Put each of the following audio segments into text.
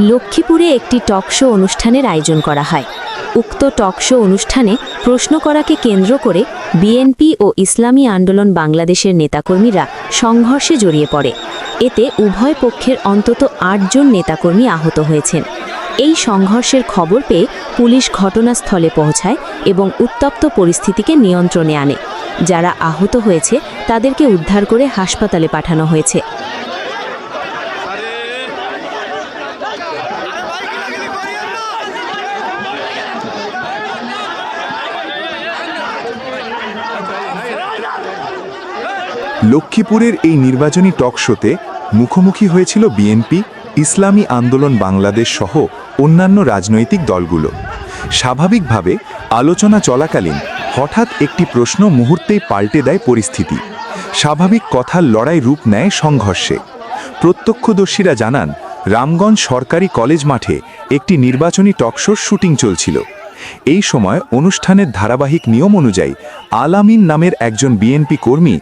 লক্ষ্মীপুরে একটি talk show অনুষ্ঠানের আয়োজন করা হয়। উক্ত টক শো অনুষ্ঠানে প্রশ্ন করাকে কেন্দ্র করে বিএনপি ও ইসলামী আন্দোলন বাংলাদেশের নেতাকর্মীরা সংঘর্ষে জড়িয়ে পড়ে। এতে উভয় পক্ষের অন্তত ৮ জন নেতাকর্মী আহত হয়েছেন। এই সংঘর্ষের খবর পেয়ে পুলিশ ঘটনাস্থলে পৌঁছায় এবং উত্তপ্ত পরিস্থিতিকে নিয়ন্ত্রণে আনে। যারা আহত হয়েছে তাদেরকে উদ্ধার করে হাসপাতালে পাঠানো হয়েছে। লক্ষ্মীপুরের এই নির্বাচনী টক শোতে মুখোমুখি হয়েছিল বিএনপি, ইসলামী আন্দোলন বাংলাদেশ সহ অন্যান্য রাজনৈতিক দলগুলো। স্বাভাবিকভাবে আলোচনা চলাকালীন হঠাৎ একটি প্রশ্ন মুহূর্তেই পাল্টে দেয় পরিস্থিতি। স্বাভাবিক কথার লড়াই রূপ নেয় সংঘর্ষে। প্রত্যক্ষদর্শীরা জানান, রামগঞ্জ সরকারি কলেজ মাঠে একটি নির্বাচনী টক শোর শুটিং চলছিল। এই সময় অনুষ্ঠানের ধারাবাহিক নিয়ম অনুযায়ী আলামিন নামের একজন বিএনপি কর্মী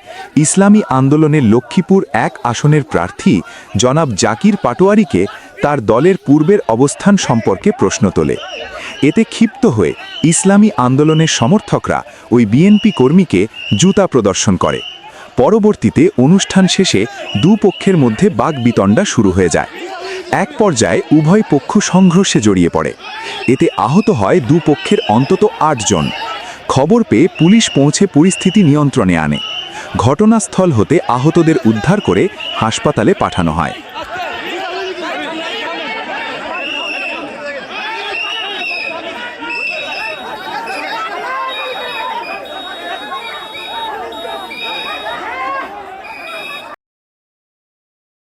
ইসলামী আন্দোলনের লক্ষ্মীপুর ১ আসনের প্রার্থী জনাব জাকির পাটোয়ারিকে তার দলের পূর্বের অবস্থান সম্পর্কে প্রশ্ন তোলে। এতে ক্ষিপ্ত হয়ে ইসলামী আন্দোলনের সমর্থকরা ওই বিএনপি কর্মীকে জুতা প্রদর্শন করে। পরবর্তীতে অনুষ্ঠান শেষে দুপক্ষের মধ্যে বাকবিতণ্ডা শুরু হয়ে যায়। এক পর্যায়ে উভয় পক্ষ সংঘর্ষে জড়িয়ে পড়ে। এতে আহত হয় দুপক্ষের অন্তত ৮ জন। খবর পেয়ে পুলিশ পৌঁছে পরিস্থিতি নিয়ন্ত্রণে আনে। ঘটনাস্থল হতে আহতদের উদ্ধার করে হাসপাতালে পাঠানো হয়।